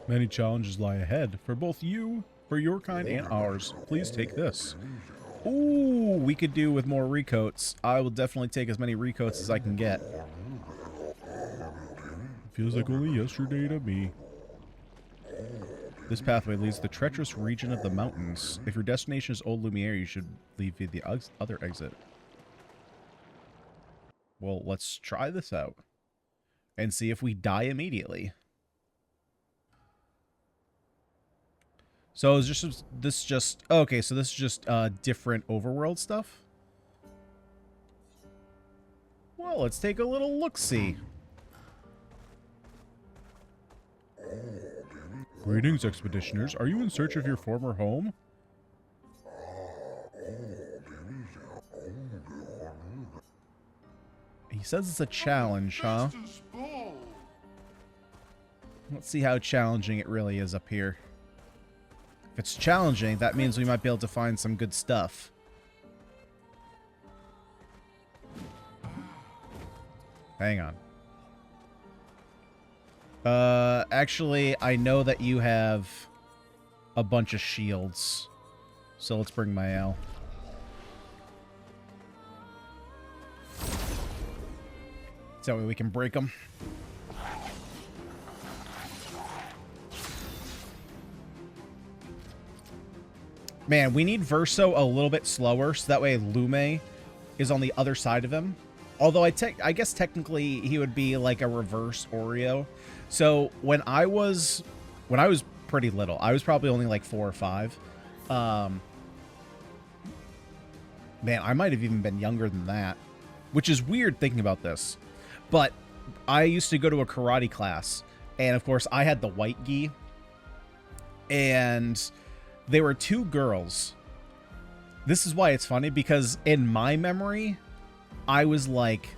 Many challenges lie ahead for both you, for your kind, and ours. Please take this. Ooh, we could do with more recoats. I will definitely take as many recoats as I can get. Feels like only yesterday to me. This pathway leads to the treacherous region of the mountains. If your destination is Old Lumiere, you should leave via the other exit. Well, let's try this out. And see if we die immediately. So is this just okay, so this is just different overworld stuff? Well, let's take a little look-see. Greetings, expeditioners. Are you in search of your former home? He says it's a challenge, huh? Let's see how challenging it really is up here. If it's challenging, that means we might be able to find some good stuff. Hang on. Actually, I know that you have a bunch of shields. So let's bring my L. So that way we can break them. Man, we need Verso a little bit slower, so that way Lume is on the other side of him. Although I guess technically he would be like a reverse Oreo. So when I was pretty little, I was probably only like 4 or 5. Man, I might have even been younger than that, which is weird thinking about this. But I used to go to a karate class, and of course I had the white gi, and there were 2 girls. This is why it's funny, because in my memory, I was like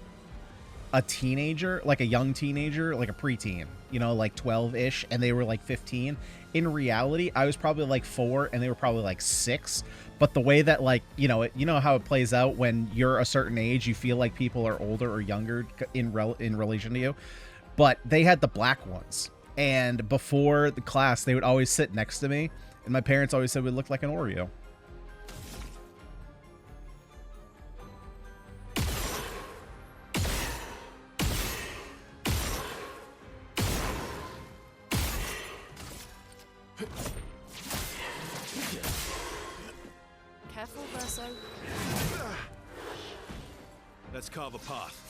a teenager, like a young teenager, like a preteen, you know, like 12-ish, and they were like 15. In reality, I was probably like 4, and they were probably like 6. But the way that, like, you know how it plays out when you're a certain age, you feel like people are older or younger in relation to you. But they had the black ones, and before the class, they would always sit next to me, and my parents always said we looked like an Oreo. Careful, Verso. Let's carve a path.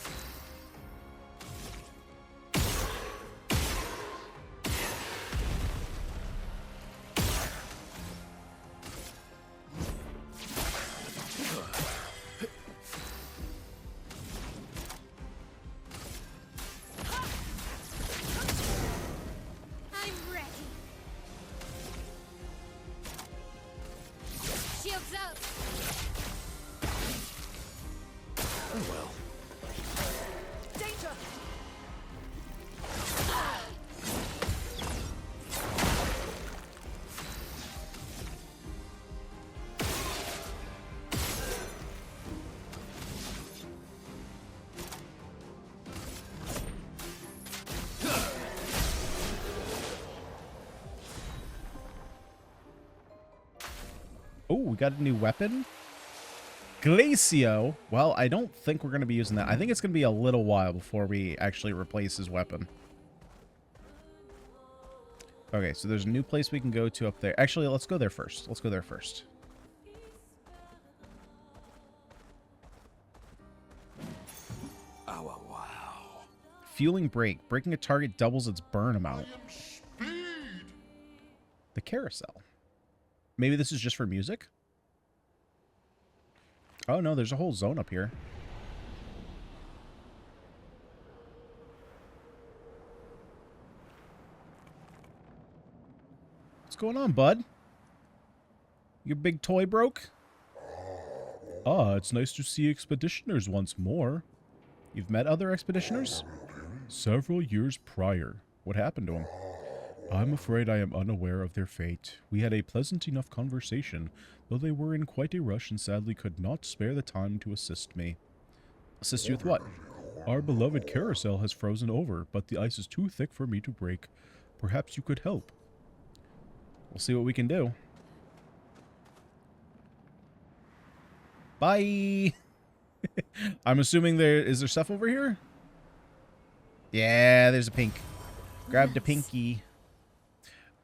I'm ready. Shields up. Oh well. Danger. Oh, we got a new weapon? Glacio. Well, I don't think we're going to be using that. I think it's going to be a little while before we actually replace his weapon. Okay, so there's a new place we can go to up there. Actually, let's go there first. Let's go there first. Oh, wow. Fueling brake. Breaking a target doubles its burn amount. The carousel. Maybe this is just for music? Oh, no, there's a whole zone up here. What's going on, bud? Your big toy broke? Ah, it's nice to see expeditioners once more. You've met other expeditioners? Several years prior. What happened to them? I'm afraid I am unaware of their fate. We had a pleasant enough conversation, though they were in quite a rush and sadly could not spare the time to assist me. Assist you with what? Our beloved carousel has frozen over, but the ice is too thick for me to break. Perhaps you could help. We'll see what we can do. Bye! I'm assuming is there stuff over here? Yeah, there's a pink. Grab the pinky.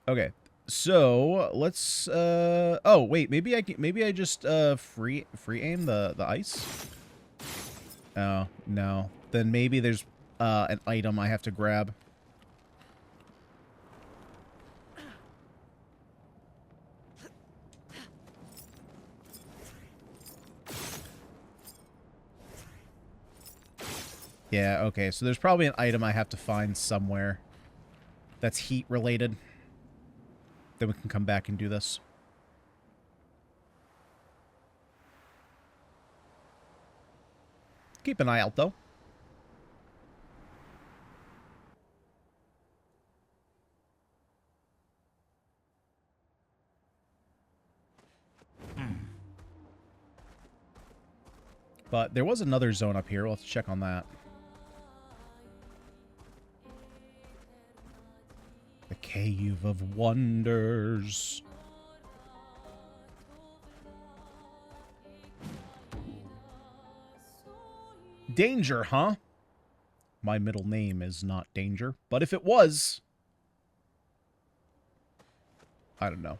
Okay, so let's. Oh wait, maybe I just free aim the ice. Oh no, then maybe there's an item I have to grab. Yeah, okay, so there's probably an item I have to find somewhere that's heat related. Then we can come back and do this. Keep an eye out, though. But there was another zone up here. We'll have to check on that. The Cave of Wonders. Danger, huh? My middle name is not Danger, but if it was... I don't know.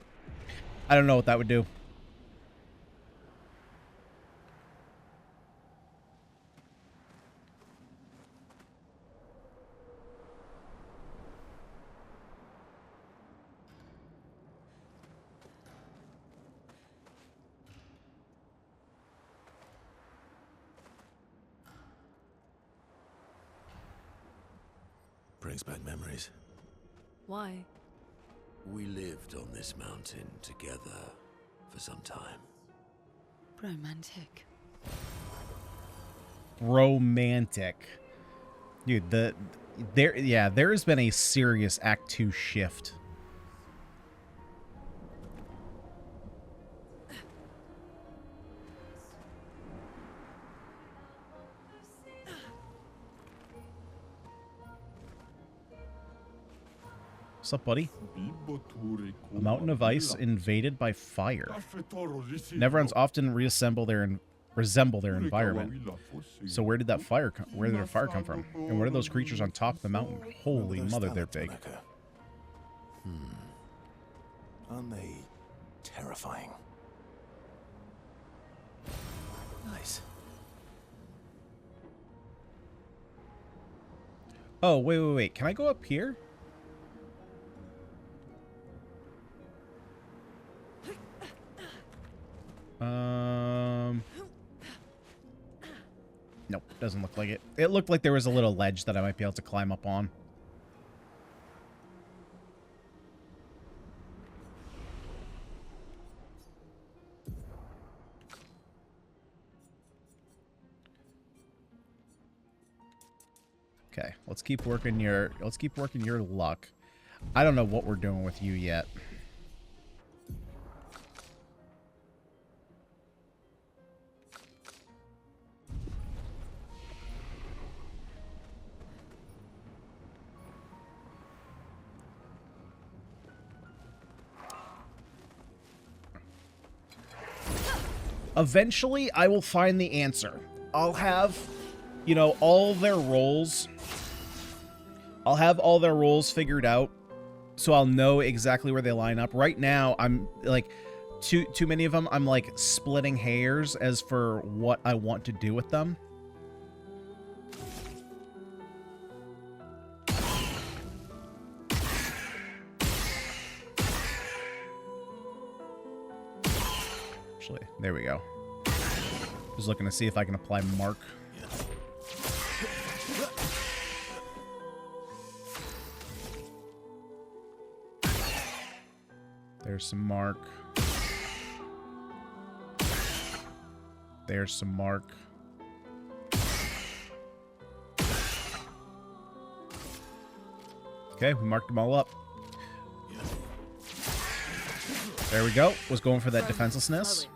I don't know what that would do. Brings back memories. Why? We lived on this mountain together for some time. Romantic. Romantic. Dude, there has been a serious Act 2 shift. What's up, buddy? A mountain of ice invaded by fire. Neverons often resemble their environment. So where did that fire come? Where did the fire come from? And what are those creatures on top of the mountain? Holy mother, they're big. Aren't they terrifying? Nice. Oh, wait. Can I go up here? Nope, doesn't look like it. It looked like there was a little ledge that I might be able to climb up on. Okay, let's keep working your luck. I don't know what we're doing with you yet. Eventually, I will find the answer. I'll have, you know, all their roles. I'll have all their roles figured out, so I'll know exactly where they line up. Right now, I'm, like, too many of them, I'm, like, splitting hairs as for what I want to do with them. There we go. Just looking to see if I can apply Mark. There's some Mark. There's some Mark. Okay, we marked them all up. There we go. Was going for that defenselessness.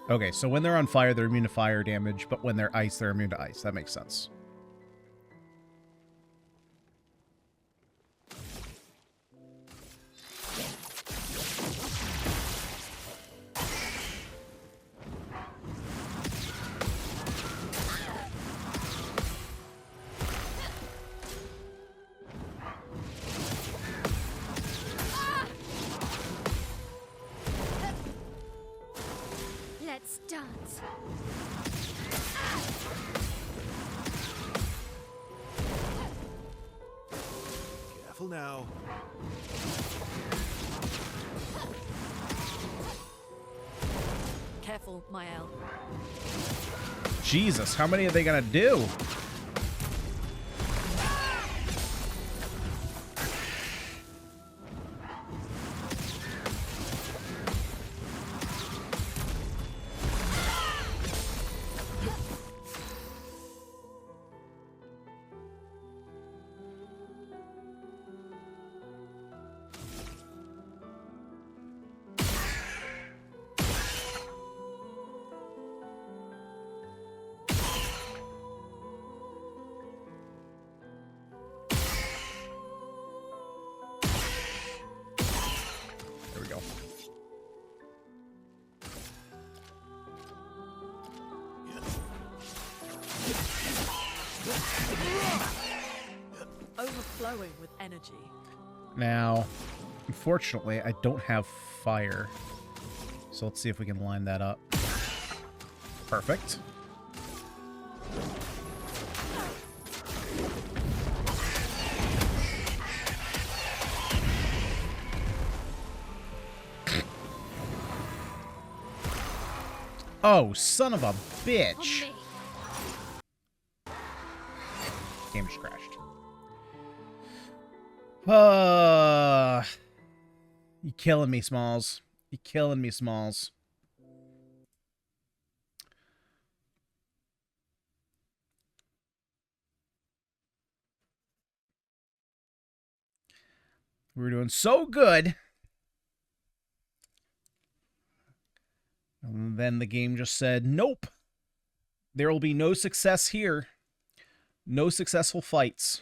Okay, so when they're on fire, they're immune to fire damage, but when they're ice, they're immune to ice. That makes sense. Let's dance. Careful now. Careful, Mael. Jesus, how many are they gonna do? There we go. Overflowing with energy. Now, unfortunately, I don't have fire. So let's see if we can line that up. Perfect. Oh, son of a bitch. On me. Game just crashed. You killing me, Smalls. You killing me, Smalls. We were doing so good. And then the game just said, nope. There will be no success here. No successful fights.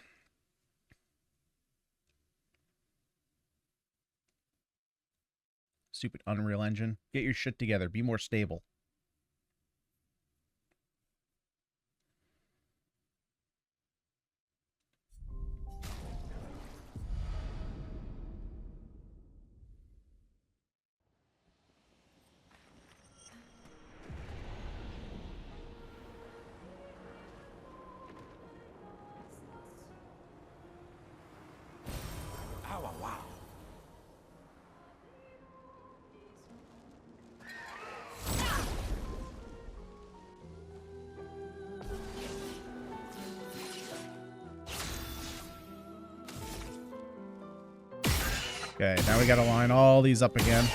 Stupid Unreal Engine. Get your shit together. Be more stable. Okay, now we gotta line all these up again.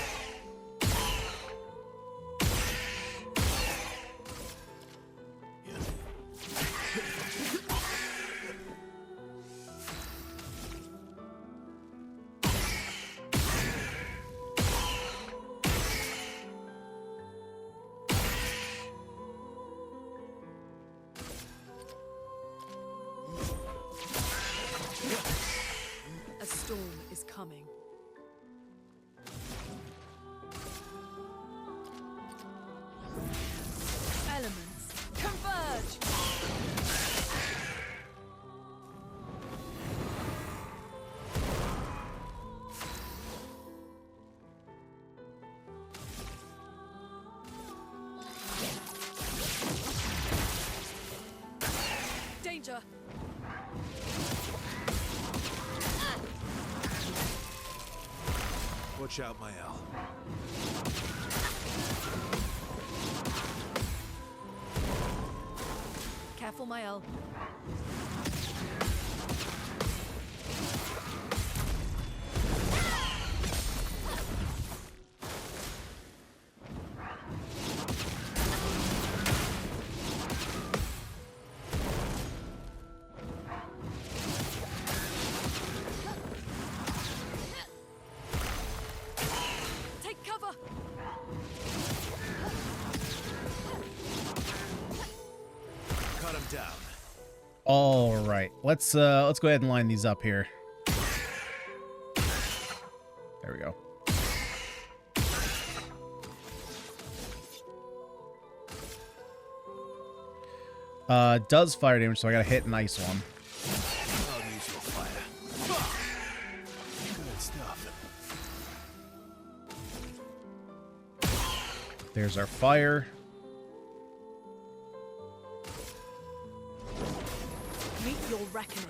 A storm is coming. Elements converge. Danger. Watch out, Mael. Careful, Mael. Take cover. down. All right, let's go ahead and line these up here. There we go. Does fire damage, so I gotta hit an ice one. I'll use your fire. Good stuff. There's our fire. Meet your reckoning.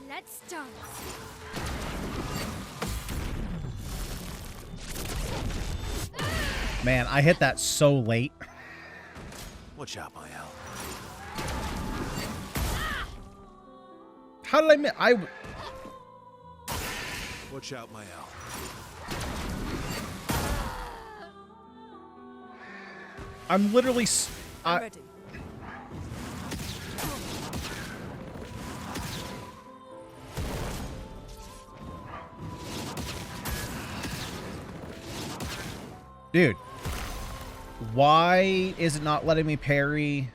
Let's dance. Man, I hit that so late. Watch out, my Al. How did I miss? Watch out, my Al. I'm literally. I'm ready. Dude, why is it not letting me parry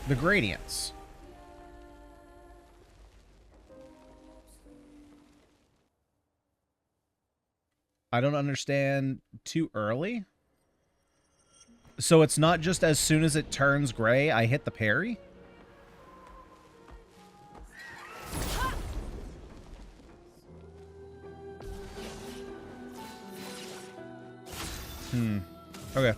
the gradients? I don't understand. Too early? So it's not just as soon as it turns gray, I hit the parry? Okay.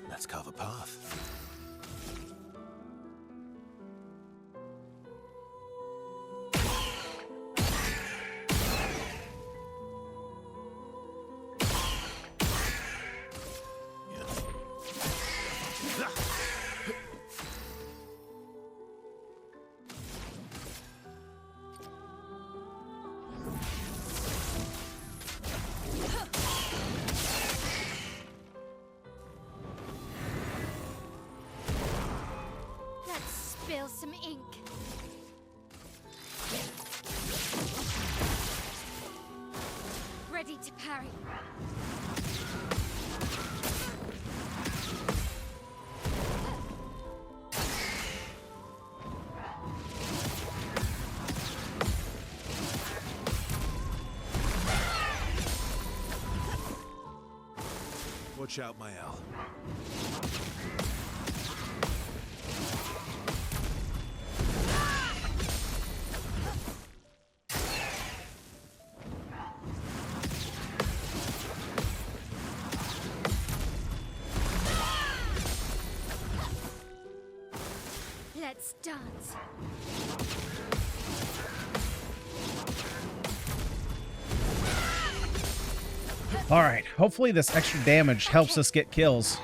Let's carve a path. Let's spill some ink. Ready to parry. Watch out, my Al. Let's dance. All right. Hopefully this extra damage helps us get kills.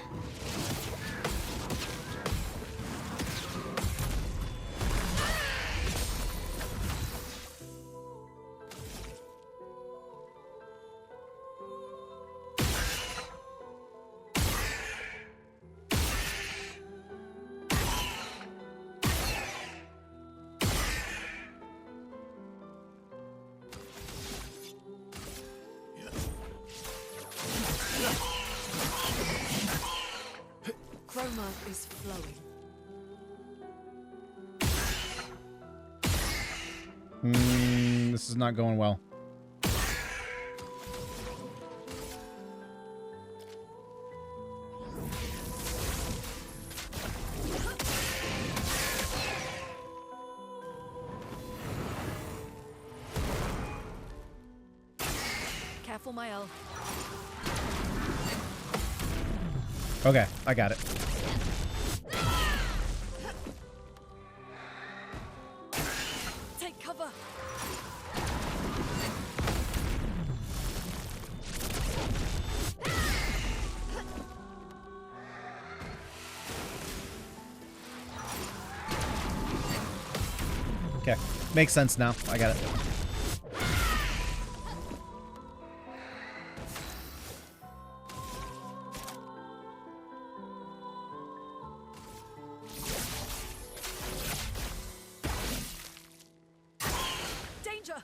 Chroma is flowing. This is not going well. Careful, my L. Okay, I got it. Take cover. Okay. Makes sense now. I got it. Danger!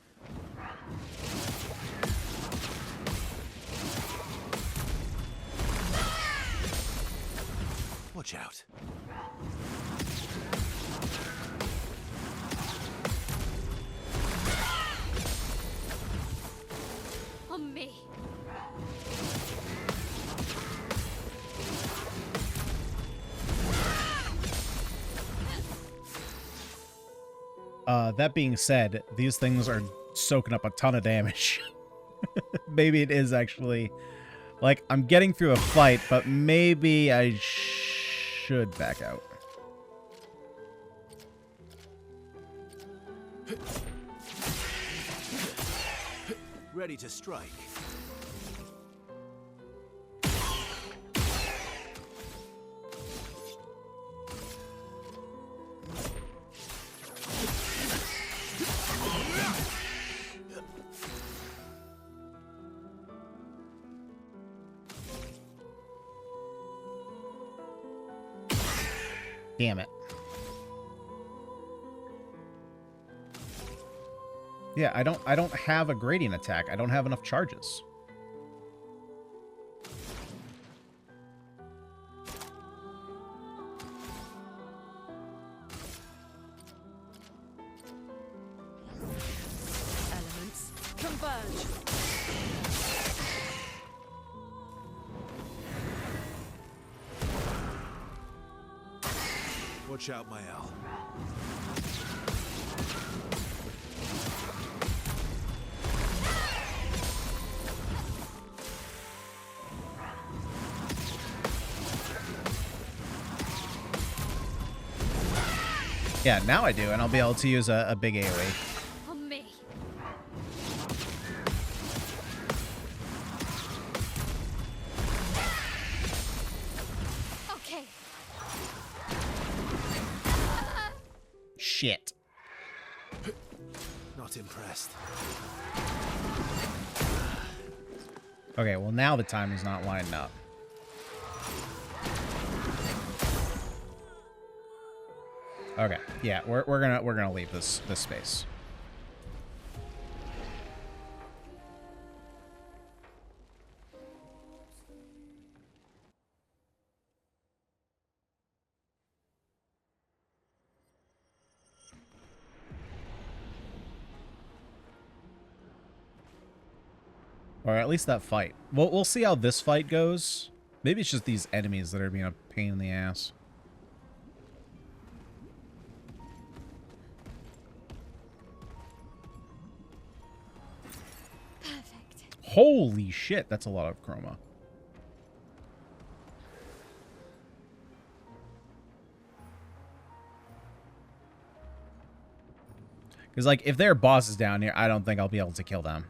Watch out. On me. That being said, these things are soaking up a ton of damage. Maybe it is actually... Like, I'm getting through a fight, but maybe I should back out. Ready to strike. Damn it. Yeah, I don't have a gradient attack. I don't have enough charges. Elements converge. Watch out, my owl. Yeah, now I do, and I'll be able to use a big AoE. On me. Okay. Shit. Not impressed. Okay, well now the time is not lining up. Okay, yeah, we're gonna leave this space. Or at least that fight. We'll see how this fight goes. Maybe it's just these enemies that are being a pain in the ass. Perfect. Holy shit, that's a lot of chroma. Because, like, if there are bosses down here, I don't think I'll be able to kill them.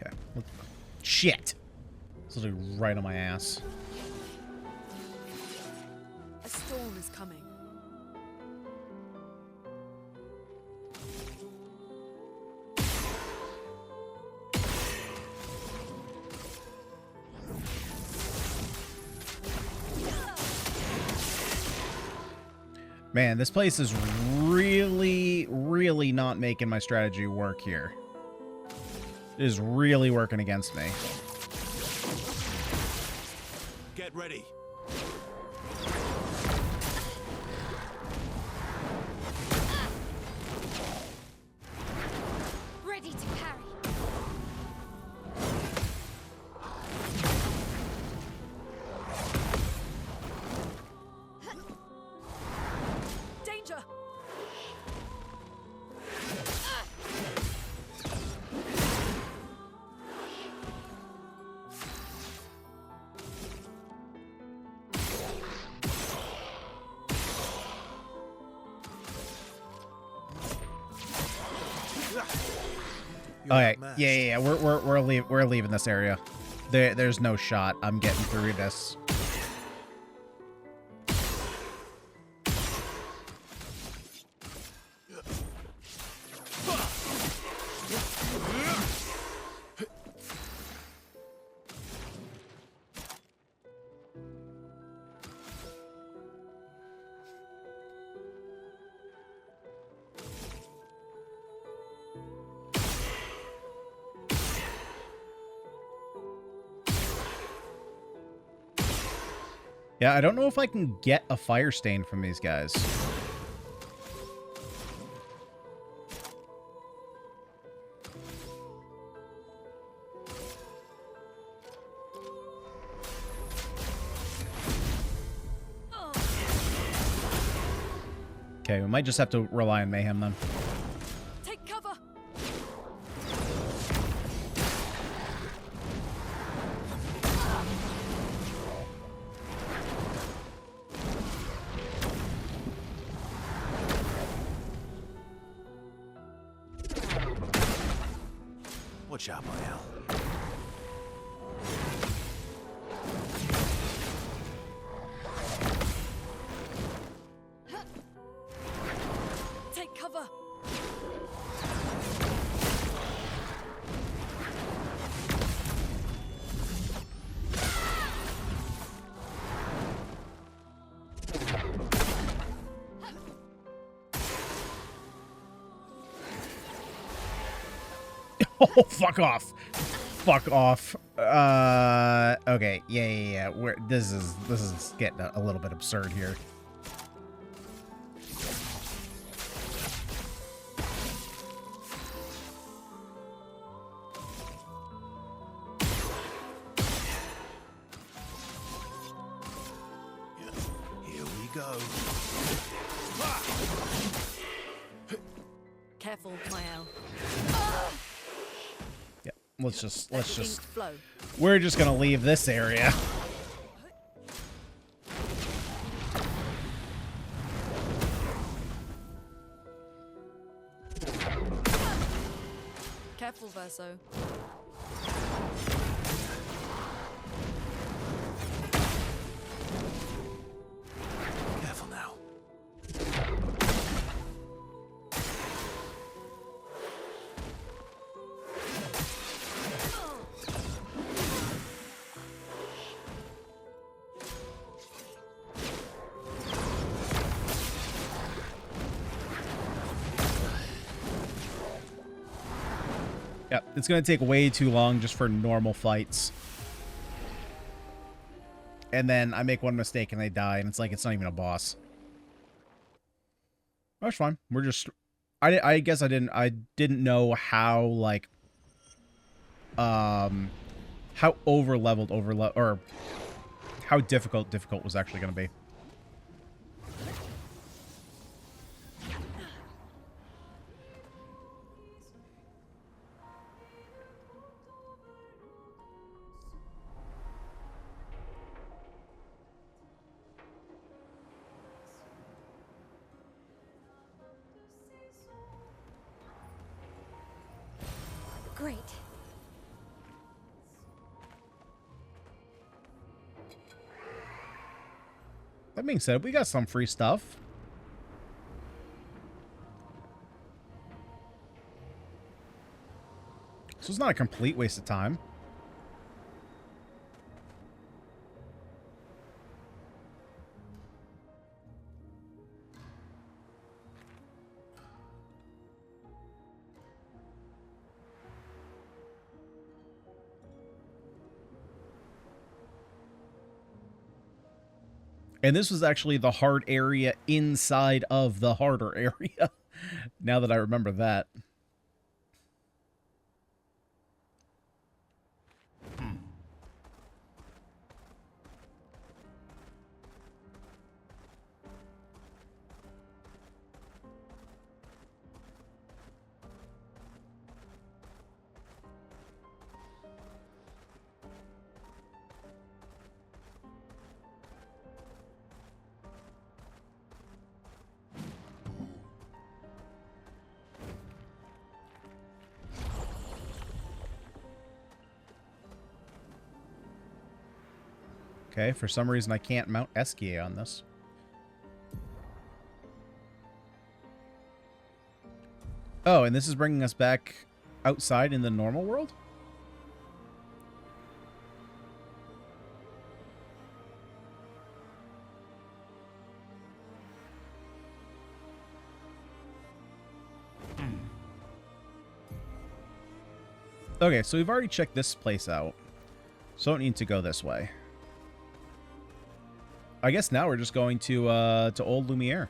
Okay. Shit! This is right on my ass. A storm is coming. Man, this place is really, really not making my strategy work here. It is really working against me. Get ready. Ready to parry. Danger! Okay, yeah. We're leaving this area. There's no shot. I'm getting through this. Yeah, I don't know if I can get a fire stain from these guys. Okay, we might just have to rely on mayhem then. Take cover. Watch out, my Al. Take cover. Oh, fuck off. Fuck off. Okay. Yeah. This is getting a little bit absurd here. Here we go. Careful, Mael. Yeah. Let's just Ink flow. we're just gonna leave this area. Careful, Verso. Careful now. Yeah, it's gonna take way too long just for normal fights. And then I make one mistake and they die, and it's like it's not even a boss. That's fine. We're just I guess I didn't know how like how over or how difficult was actually gonna be. Great. That being said, we got some free stuff. So it's not a complete waste of time. And this was actually the hard area inside of the harder area. Now that I remember that. Okay, for some reason I can't mount Eskia on this. Oh, and this is bringing us back outside in the normal world? Okay, so we've already checked this place out. So don't need to go this way. I guess now we're just going to Old Lumiere.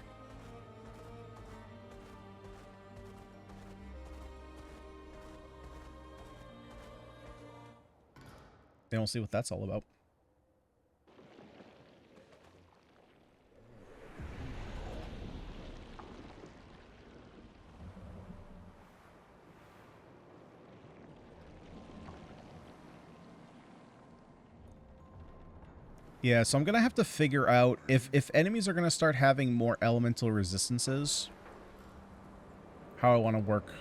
Then we'll see what that's all about. Yeah, so I'm going to have to figure out if enemies are going to start having more elemental resistances, how I want to work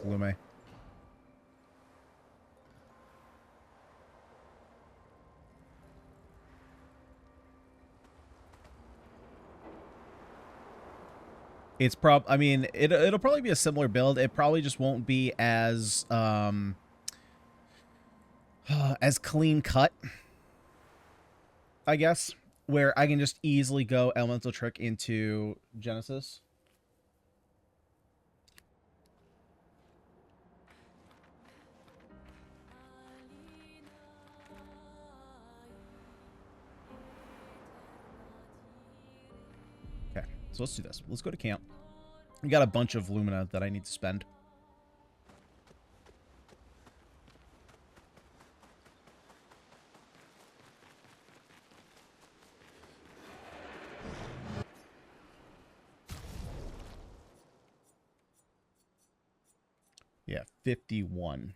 Lume. It's I mean, it'll probably be a similar build. It probably just won't be as as clean cut, I guess, where I can just easily go Elemental Trick into Genesis. Okay, so let's do this. Let's go to camp. We got a bunch of Lumina that I need to spend. Yeah, 51.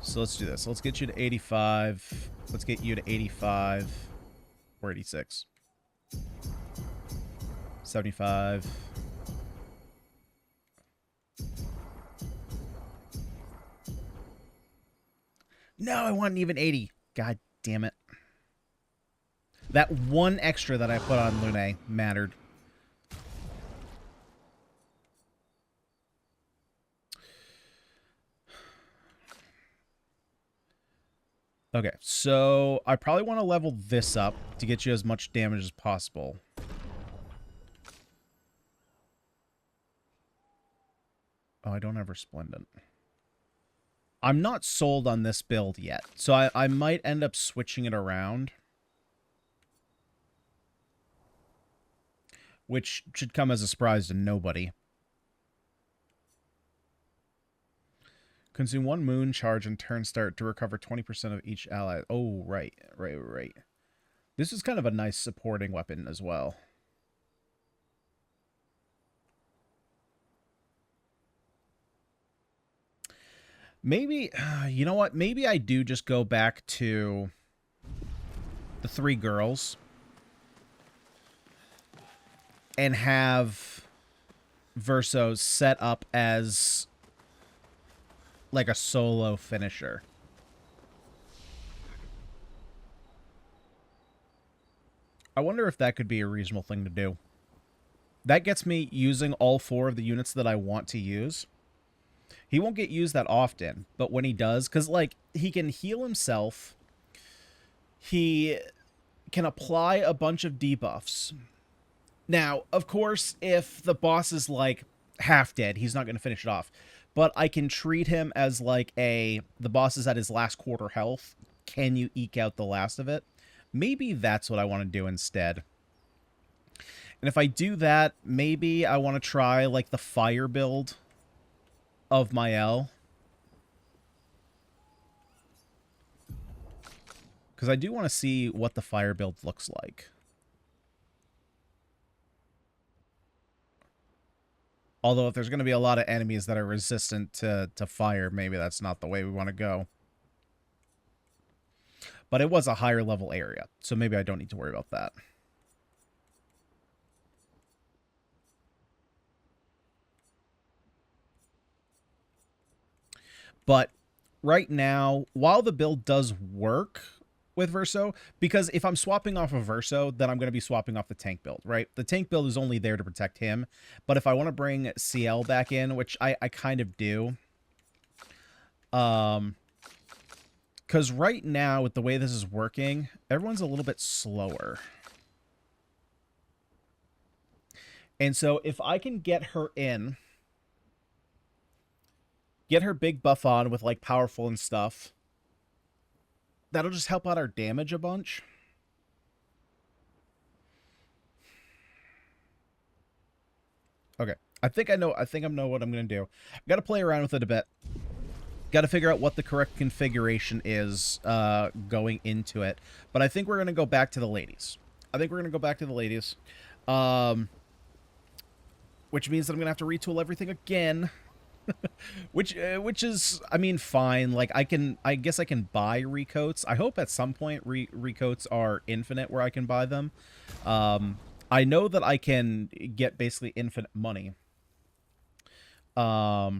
So let's do this. Let's get you to 85. Let's get you to 85 or 86. 75. No, I want an even 80. God damn it. That one extra that I put on Lune mattered. Okay, so I probably want to level this up to get you as much damage as possible. Oh, I don't have Resplendent. I'm not sold on this build yet, so I might end up switching it around. Which should come as a surprise to nobody. Consume 1 moon charge and turn start to recover 20% of each ally. Oh, right. This is kind of a nice supporting weapon as well. Maybe, you know what? Maybe I do just go back to the 3 girls and have Verso set up as like a solo finisher. I wonder if that could be a reasonable thing to do. That gets me using all 4 of the units that I want to use. He won't get used that often, but when he does, because, like, he can heal himself. He can apply a bunch of debuffs. Now, of course, if the boss is, like, half dead, he's not going to finish it off. But I can treat him as, like, the boss is at his last quarter health. Can you eke out the last of it? Maybe that's what I want to do instead. And if I do that, maybe I want to try, like, the fire build of Mael. Because I do want to see what the fire build looks like. Although if there's going to be a lot of enemies that are resistant to fire, maybe that's not the way we want to go. But it was a higher level area, so maybe I don't need to worry about that. But right now, while the build does work with Verso, because if I'm swapping off of Verso, then I'm going to be swapping off the tank build, right? The tank build is only there to protect him. But if I want to bring CL back in, which I kind of do, because right now, with the way this is working, everyone's a little bit slower. And so if I can get her in, get her big buff on with, like, powerful and stuff, that'll just help out our damage a bunch. Okay. I think I know what I'm going to do. I've got to play around with it a bit. Got to figure out what the correct configuration is going into it. But I think we're going to go back to the ladies. Which means that I'm going to have to retool everything again. which is, I mean, fine. Like, I guess I can buy recoats. I hope at some point recoats are infinite where I can buy them. I know that I can get basically infinite money. But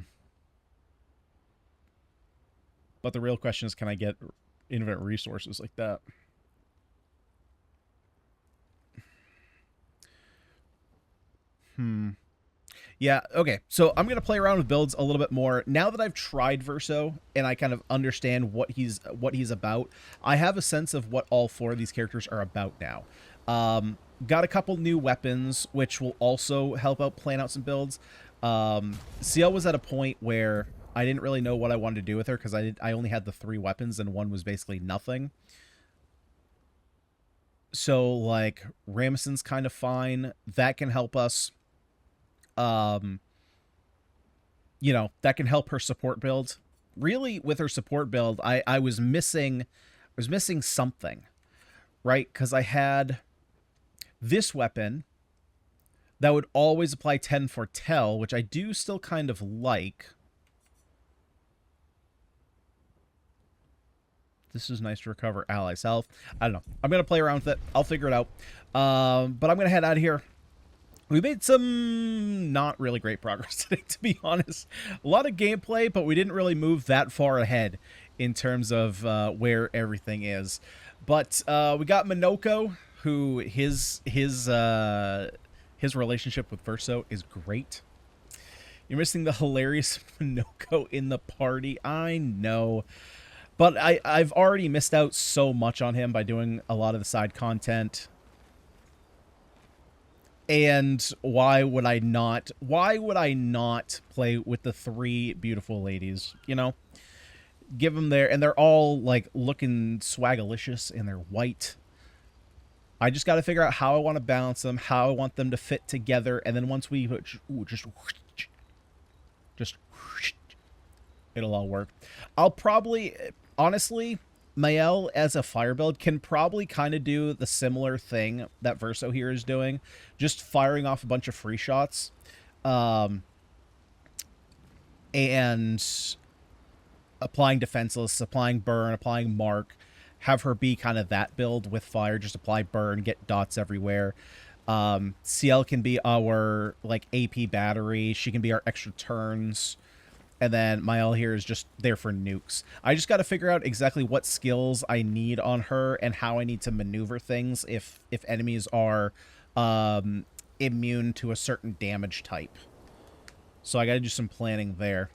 the real question is, can I get infinite resources like that? Yeah, okay. So I'm going to play around with builds a little bit more. Now that I've tried Verso and I kind of understand what he's about, I have a sense of what all four of these characters are about now. Got a couple new weapons, which will also help out plan out some builds. CL was at a point where I didn't really know what I wanted to do with her because I only had the 3 weapons and one was basically nothing. So, like, Rameson's kind of fine. That can help us. You know, that can help her support build. Really, with her support build, I was missing something, right? Because I had this weapon that would always apply 10 for Tell, which I do still kind of like. This is nice to recover allies' health. I don't know. I'm going to play around with it. I'll figure it out. But I'm going to head out of here. We made some not really great progress today, to be honest. A lot of gameplay, but we didn't really move that far ahead in terms of where everything is. But we got Minoko, who his relationship with Verso is great. You're missing the hilarious Minoko in the party. I know. But I've already missed out so much on him by doing a lot of the side content. And why would I not play with the 3 beautiful ladies, you know? Give them their, and they're all, like, looking swagalicious and they're white. I just got to figure out how I want to balance them, how I want them to fit together, and then once we, just it'll all work. I'll probably, honestly, Mael as a fire build can probably kind of do the similar thing that Verso here is doing, just firing off a bunch of free shots, and applying defenseless, applying burn, applying mark, have her be kind of that build with fire, just apply burn, get dots everywhere. CL can be our, like, AP battery, she can be our extra turns. And then Mael here is just there for nukes. I just got to figure out exactly what skills I need on her and how I need to maneuver things if enemies are immune to a certain damage type. So I got to do some planning there.